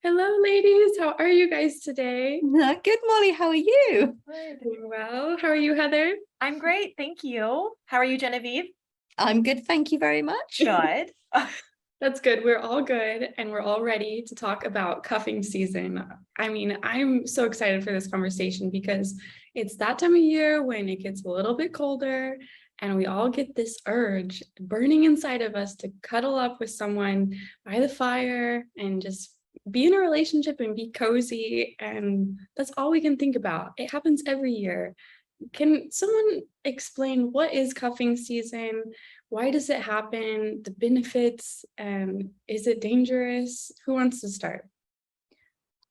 Hello, ladies. How are you guys today? Good, Molly. How are you? Doing well. How are you, Heather? I'm great, thank you. How are you, Genevieve? I'm good. Thank you very much. Good. That's good. We're all good and we're all ready to talk about cuffing season. I mean, I'm so excited for this conversation because it's that time of year when it gets a little bit colder and we all get this urge burning inside of us to cuddle up with someone by the fire and just be in a relationship and be cozy. And that's all we can think about. It happens every year. Can someone explain what is cuffing season? Why does it happen? The benefits, and is it dangerous? Who wants to start?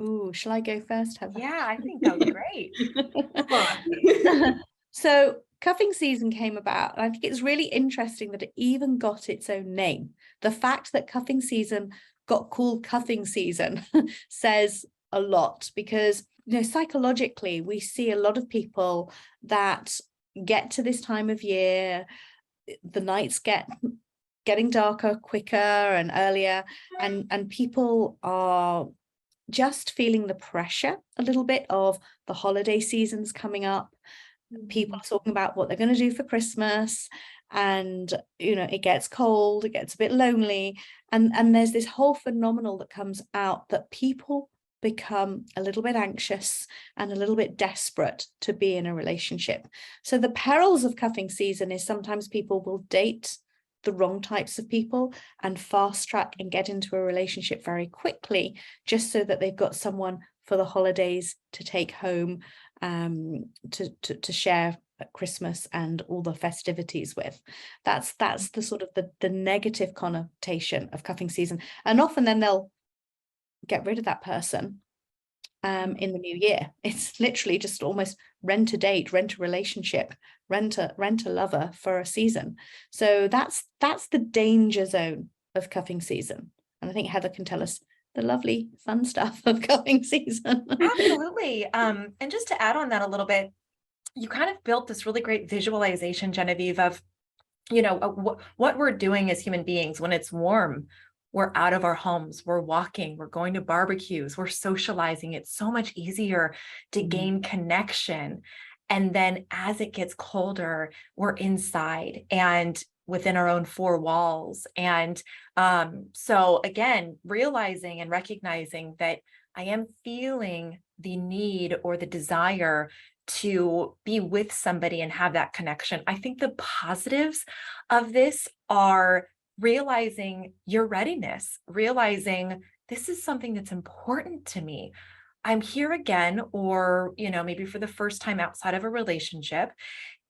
Ooh, shall I go first, Heather? Yeah, I think that was great. So cuffing season came about, and I think it's really interesting that it even got its own name. The fact that cuffing season got called cuffing season says a lot, because psychologically we see a lot of people that get to this time of year, the nights getting darker quicker and earlier, and people are just feeling the pressure a little bit of the holiday seasons coming up. People are talking about what they're going to do for Christmas, and it gets cold, it gets a bit lonely, and there's this whole phenomenon that comes out that people become a little bit anxious and a little bit desperate to be in a relationship. So the perils of cuffing season is sometimes people will date the wrong types of people and fast track and get into a relationship very quickly, just so that they've got someone for the holidays to take home, to share at Christmas and all the festivities with. That's the sort of the negative connotation of cuffing season. And often then they'll get rid of that person in the new year. It's literally just almost rent a date, rent a relationship, rent a lover for a season. So that's the danger zone of cuffing season. And I think Heather can tell us the lovely fun stuff of cuffing season. Absolutely. And just to add on that a little bit, you kind of built this really great visualization, Genevieve, of what we're doing as human beings when it's warm. We're out of our homes, we're walking, we're going to barbecues, we're socializing. It's so much easier to gain connection. And then as it gets colder, we're inside and within our own four walls. And so again, realizing and recognizing that I am feeling the need or the desire to be with somebody and have that connection. I think the positives of this are realizing your readiness, realizing this is something that's important to me. I'm here again, or, maybe for the first time outside of a relationship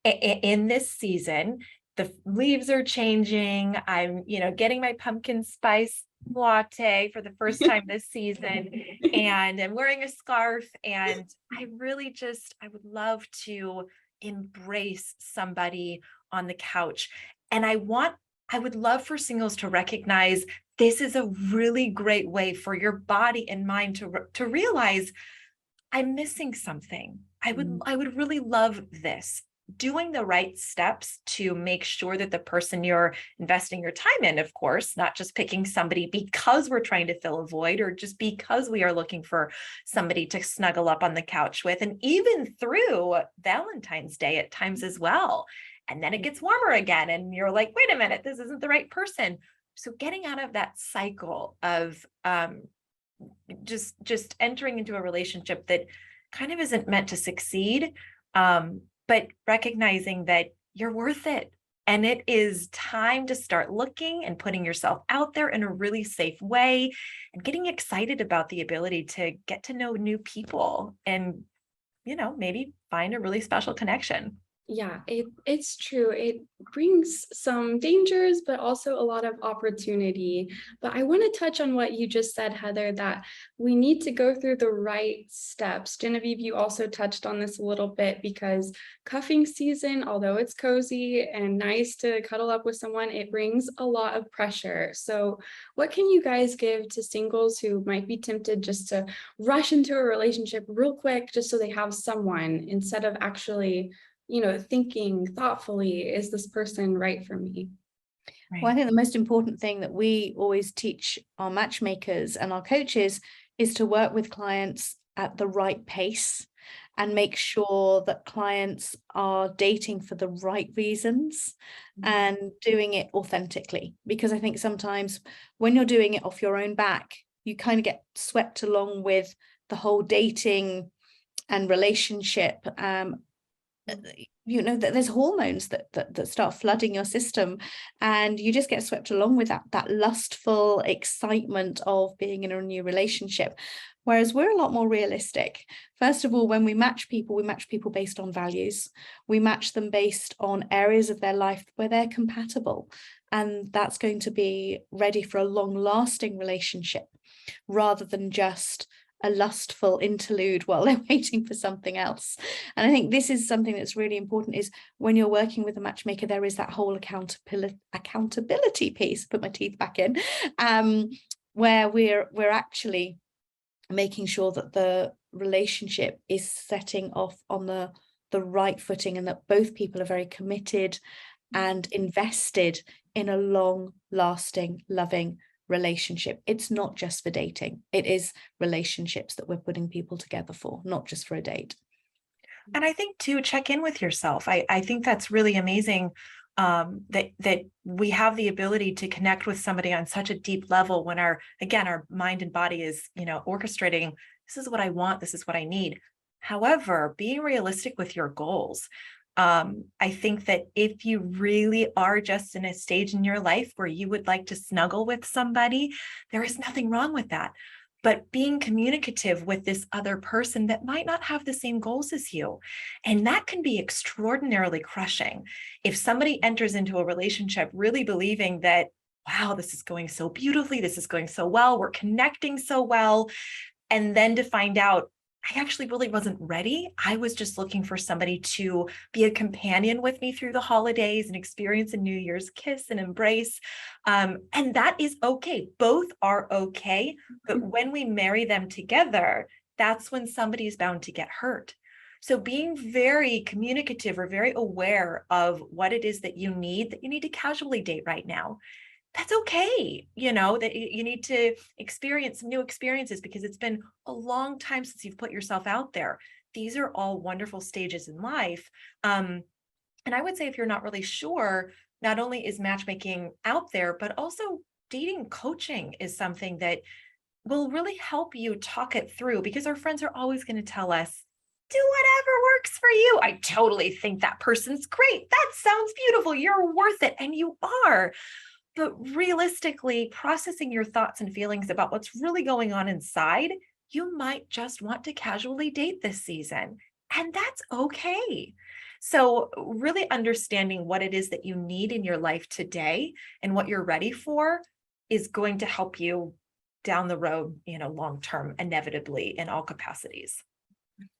in this season. The leaves are changing. I'm, getting my pumpkin spice latte for the first time this season, and I'm wearing a scarf. And I would love to embrace somebody on the couch. And I would love for singles to recognize this is a really great way for your body and mind to realize I'm missing something. I would really love this. Doing the right steps to make sure that the person you're investing your time in, of course, not just picking somebody because we're trying to fill a void or just because we are looking for somebody to snuggle up on the couch with, and even through Valentine's Day at times as well. And then it gets warmer again and you're like, wait a minute, this isn't the right person. So getting out of that cycle of just entering into a relationship that kind of isn't meant to succeed, but recognizing that you're worth it. And it is time to start looking and putting yourself out there in a really safe way and getting excited about the ability to get to know new people and, maybe find a really special connection. Yeah, it's true. It brings some dangers, but also a lot of opportunity. But I want to touch on what you just said, Heather, that we need to go through the right steps. Genevieve, you also touched on this a little bit, because cuffing season, although it's cozy and nice to cuddle up with someone, it brings a lot of pressure. So what can you guys give to singles who might be tempted just to rush into a relationship real quick, just so they have someone, instead of actually thinking thoughtfully, is this person right for me? Well, I think the most important thing that we always teach our matchmakers and our coaches is to work with clients at the right pace and make sure that clients are dating for the right reasons and doing it authentically. Because I think sometimes when you're doing it off your own back, you kind of get swept along with the whole dating and relationship. There's hormones that start flooding your system, and you just get swept along with that lustful excitement of being in a new relationship. Whereas we're a lot more realistic. First of all, when we match people based on values. We match them based on areas of their life where they're compatible, and that's going to be ready for a long-lasting relationship rather than just a lustful interlude while they're waiting for something else. And I think this is something that's really important, is when you're working with a matchmaker, there is that whole accountability piece, put my teeth back in, where we're actually making sure that the relationship is setting off on the right footing, and that both people are very committed and invested in a long-lasting, loving relationship. It's not just for dating. It is relationships that we're putting people together for, not just for a date. And I think too, check in with yourself. I think that's really amazing, that we have the ability to connect with somebody on such a deep level when our mind and body is, orchestrating, this is what I want, this is what I need. However, being realistic with your goals. I think that if you really are just in a stage in your life where you would like to snuggle with somebody, there is nothing wrong with that. But being communicative with this other person that might not have the same goals as you. And that can be extraordinarily crushing. If somebody enters into a relationship really believing that, wow, this is going so beautifully, this is going so well, we're connecting so well, and then to find out, I actually really wasn't ready. I was just looking for somebody to be a companion with me through the holidays and experience a New Year's kiss and embrace. And that is okay. Both are okay. But when we marry them together, that's when somebody is bound to get hurt. So being very communicative or very aware of what it is that you need to casually date right now. That's okay, that you need to experience some new experiences because it's been a long time since you've put yourself out there. These are all wonderful stages in life. And I would say if you're not really sure, not only is matchmaking out there, but also dating coaching is something that will really help you talk it through, because our friends are always going to tell us, do whatever works for you. I totally think that person's great. That sounds beautiful. You're worth it. And you are. But realistically, processing your thoughts and feelings about what's really going on inside, you might just want to casually date this season, and that's okay. So really understanding what it is that you need in your life today and what you're ready for is going to help you down the road, long term, inevitably in all capacities.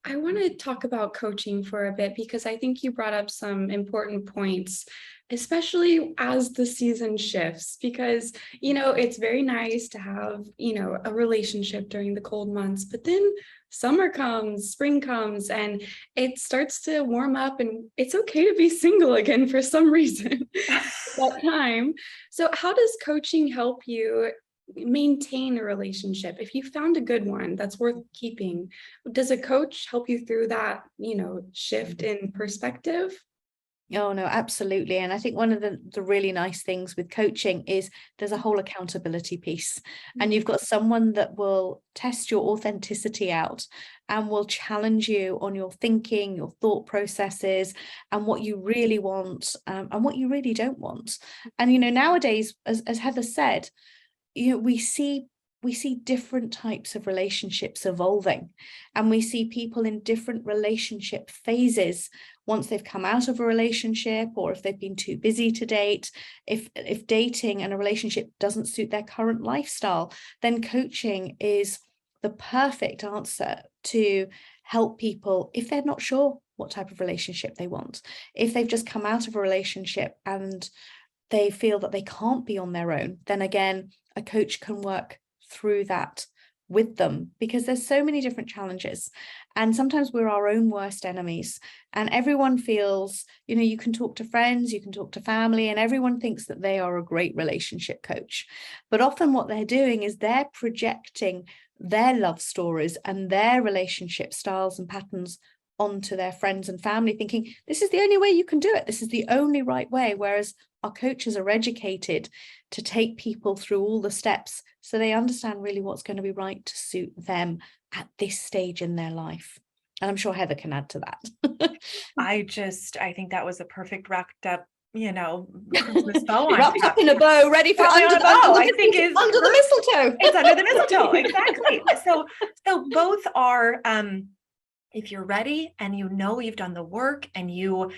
I want to talk about coaching for a bit, because I think you brought up some important points, especially as the season shifts, because, it's very nice to have, a relationship during the cold months, but then summer comes, spring comes, and it starts to warm up, and it's okay to be single again for some reason at that time. So how does coaching help you maintain a relationship? If you found a good one that's worth keeping, does a coach help you through that, shift in perspective? Oh, no, absolutely. And I think one of the really nice things with coaching is there's a whole accountability piece, and you've got someone that will test your authenticity out and will challenge you on your thinking, your thought processes, and what you really want, and what you really don't want. And, nowadays, as Heather said, we see different types of relationships evolving, and we see people in different relationship phases once they've come out of a relationship, or if they've been too busy to date. If dating and a relationship doesn't suit their current lifestyle, then coaching is the perfect answer to help people if they're not sure what type of relationship they want. If they've just come out of a relationship and they feel that they can't be on their own, then again, a coach can work through that with them, because there's so many different challenges, and sometimes we're our own worst enemies, and everyone feels, you can talk to friends, you can talk to family, and everyone thinks that they are a great relationship coach. But often what they're doing is they're projecting their love stories and their relationship styles and patterns onto their friends and family, thinking this is the only way you can do it. This is the only right way. Whereas our coaches are educated to take people through all the steps so they understand really what's going to be right to suit them at this stage in their life. And I'm sure Heather can add to that. I think that was a perfect wrapped up, Christmas bow on Wrapped top. up in a bow, ready for Probably under, on a bow, I the, think is under the mistletoe. It's under the mistletoe, exactly. So both are, if you're ready and you've done the work and you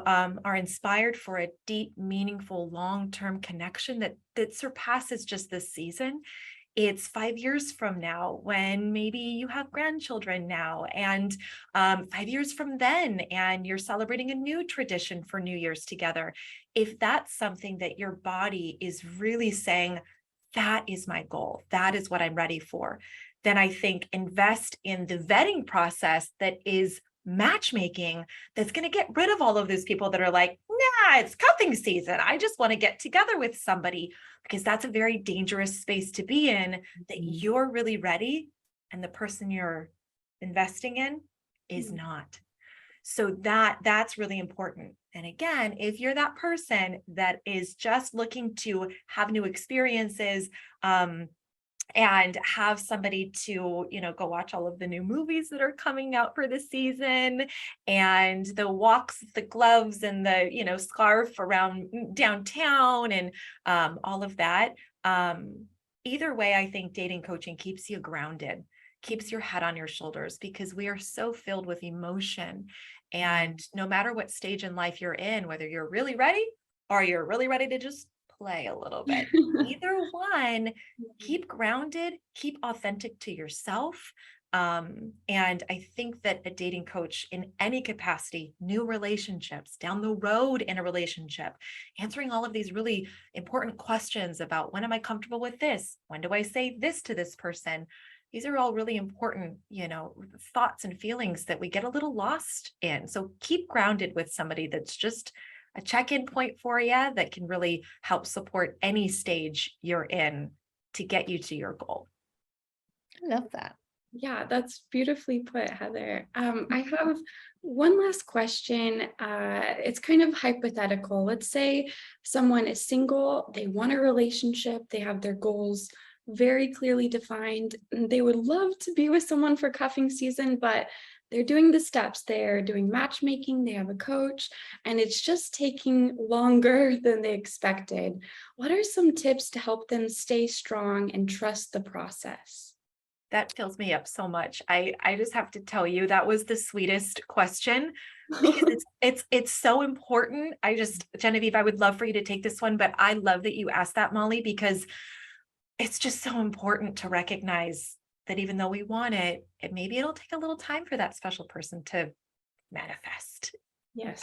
are inspired for a deep, meaningful, long-term connection that surpasses just this season. It's 5 years from now when maybe you have grandchildren now, and 5 years from then, and you're celebrating a new tradition for New Year's together. If that's something that your body is really saying, that is my goal, that is what I'm ready for, then I think invest in the vetting process that is matchmaking, that's going to get rid of all of those people that are like, nah, it's cuffing season, I just want to get together with somebody, because that's a very dangerous space to be in, that you're really ready and the person you're investing in is not. So that's really important. And again, if you're that person that is just looking to have new experiences, and have somebody to, go watch all of the new movies that are coming out for the season, and the walks, the gloves, and the, scarf around downtown, and all of that. Either way, I think dating coaching keeps you grounded, keeps your head on your shoulders, because we are so filled with emotion. And no matter what stage in life you're in, whether you're really ready or you're really ready to just play a little bit, either one, keep grounded, keep authentic to yourself. And I think that a dating coach in any capacity, new relationships, down the road in a relationship, answering all of these really important questions about, when am I comfortable with this? When do I say this to this person? These are all really important, thoughts and feelings that we get a little lost in. So keep grounded with somebody that's just a check-in point for you, that can really help support any stage you're in to get you to your goal. I love that. Yeah, that's beautifully put, Heather. I have one last question. It's kind of hypothetical. Let's say someone is single, they want a relationship, they have their goals very clearly defined, and they would love to be with someone for cuffing season, but they're doing the steps, they're doing matchmaking, they have a coach, and it's just taking longer than they expected. What are some tips to help them stay strong and trust the process? That fills me up so much. I just have to tell you, that was the sweetest question, because it's so important. Genevieve, I would love for you to take this one, but I love that you asked that, Molly, because it's just so important to recognize that even though we want it, maybe it'll take a little time for that special person to manifest. Yes.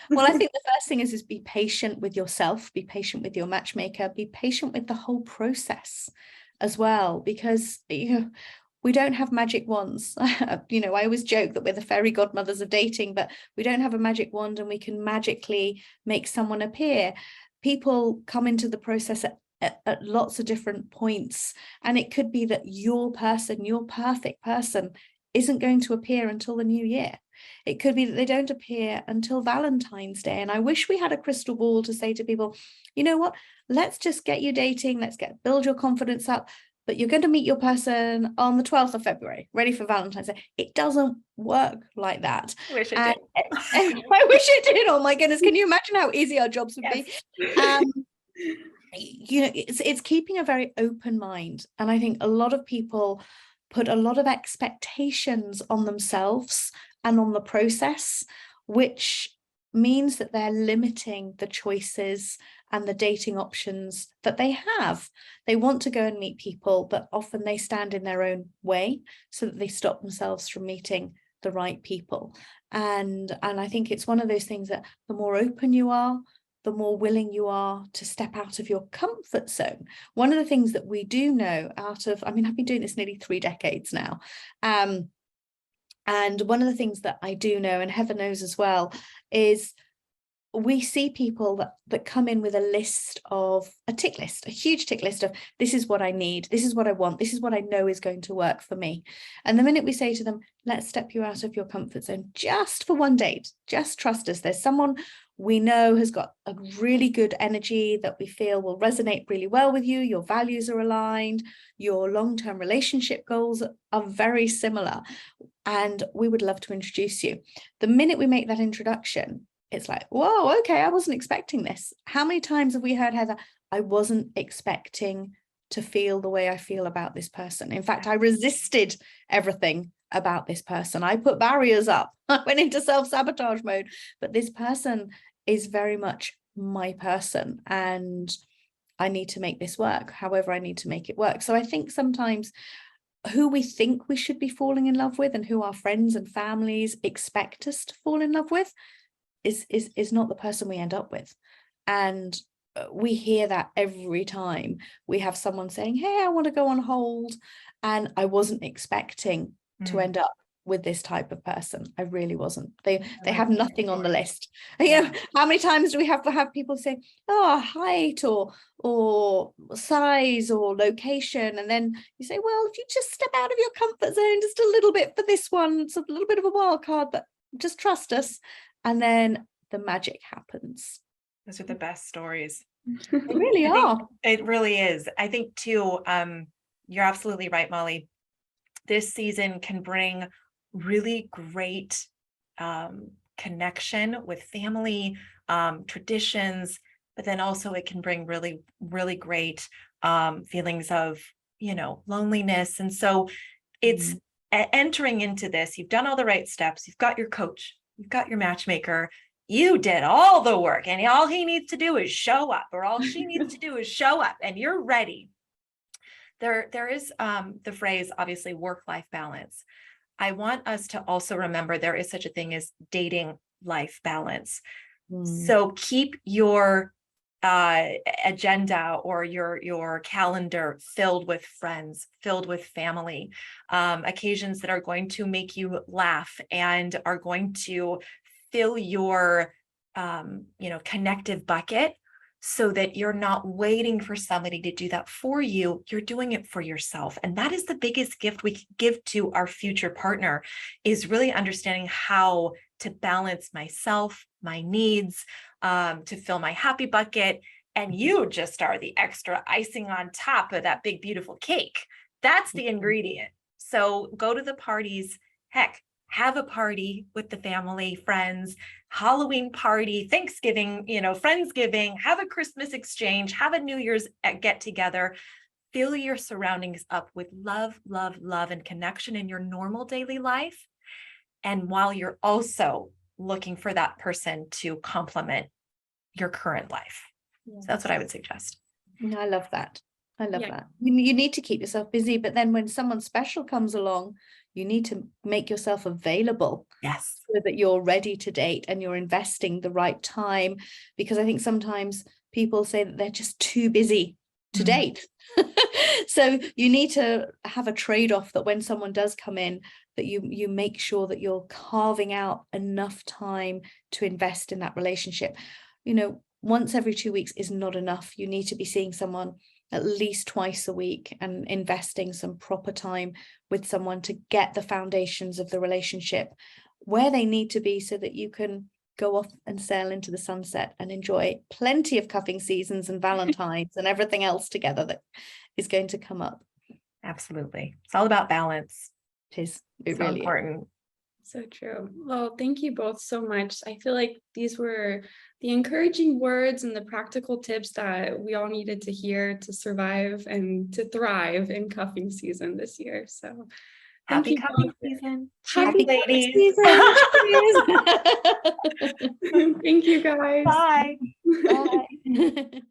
Well, I think the first thing is be patient with yourself, be patient with your matchmaker, be patient with the whole process as well, because we don't have magic wands. I always joke that we're the fairy godmothers of dating, but we don't have a magic wand and we can magically make someone appear. People come into the process at lots of different points, and it could be that your perfect person isn't going to appear until the new year. It could be that they don't appear until Valentine's Day. And I wish we had a crystal ball to say to people, you know what, let's just get you dating, build your confidence up, but you're going to meet your person on the 12th of February, ready for Valentine's Day. It doesn't work like that. I wish it did. I wish it did. Oh my goodness, can you imagine how easy our jobs would be? It's keeping a very open mind. And I think a lot of people put a lot of expectations on themselves and on the process, which means that they're limiting the choices and the dating options that they have. They want to go and meet people, but often they stand in their own way so that they stop themselves from meeting the right people. And I think it's one of those things that the more open you are, the more willing you are to step out of your comfort zone. One of the things that we do know I've been doing this nearly 3 decades now. And one of the things that I do know, and Heather knows as well, is we see people that come in with a tick list, a huge tick list of, this is what I need, this is what I want, this is what I know is going to work for me. And the minute we say to them, let's step you out of your comfort zone just for one date, just trust us, there's someone we know has got a really good energy that we feel will resonate really well with you, your values are aligned, your long-term relationship goals are very similar, and we would love to introduce you. The minute we make that introduction, it's like, whoa, okay, I wasn't expecting this. How many times have we heard, Heather, I wasn't expecting to feel the way I feel about this person. In fact, I resisted everything about this person. I put barriers up. I went into self-sabotage mode, but this person is very much my person and I need to make this work. However, I need to make it work. So I think sometimes who we think we should be falling in love with and who our friends and families expect us to fall in love with is not the person we end up with. And we hear that every time we have someone saying, hey, I want to go on hold, and I wasn't expecting to end up with this type of person. I really wasn't. They have nothing on the list. You know, how many times do we have people say, oh, height or size or location, and then you say, well, if you just step out of your comfort zone just a little bit for this one, it's a little bit of a wild card, but just trust us. And then the magic happens. Those are the best stories. They really are. It really is. I think too, you're absolutely right, Molly. This season can bring really great connection with family, traditions, but then also it can bring really, really great feelings of, loneliness. And so it's entering into this, you've done all the right steps, you've got your coach, you've got your matchmaker, you did all the work, and all he needs to do is show up, or all she needs to do is show up, and you're ready. There is the phrase, obviously, work-life balance. I want us to also remember there is such a thing as dating life balance. So keep your agenda or your calendar filled with friends, filled with family, occasions that are going to make you laugh and are going to fill your connective bucket, so that you're not waiting for somebody to do that for you. You're doing it for yourself. And that is the biggest gift we give to our future partner, is really understanding how to balance myself, my needs, to fill my happy bucket. And you just are the extra icing on top of that big, beautiful cake. That's the ingredient. So go to the parties, heck, have a party with the family, friends, Halloween party, Thanksgiving, Friendsgiving, have a Christmas exchange, have a New Year's get together, fill your surroundings up with love, love, love, and connection in your normal daily life. And while you're also looking for that person to complement your current life. So that's what I would suggest. I love that. I love that. You need to keep yourself busy, but then when someone special comes along, you need to make yourself available. Yes. So that you're ready to date and you're investing the right time. Because I think sometimes people say that they're just too busy to date. So you need to have a trade-off that when someone does come in, that you make sure that you're carving out enough time to invest in that relationship. Once every 2 weeks is not enough. You need to be seeing someone at least twice a week and investing some proper time with someone to get the foundations of the relationship where they need to be, so that you can go off and sail into the sunset and enjoy plenty of cuffing seasons and Valentines and everything else together that is going to come up. Absolutely. It's all about balance. It is. It so really important. is. So true. Well, thank you both so much. I feel like these were the encouraging words and the practical tips that we all needed to hear to survive and to thrive in cuffing season this year. So happy cuffing season. Happy ladies. Season. Thank you guys. Bye. Bye.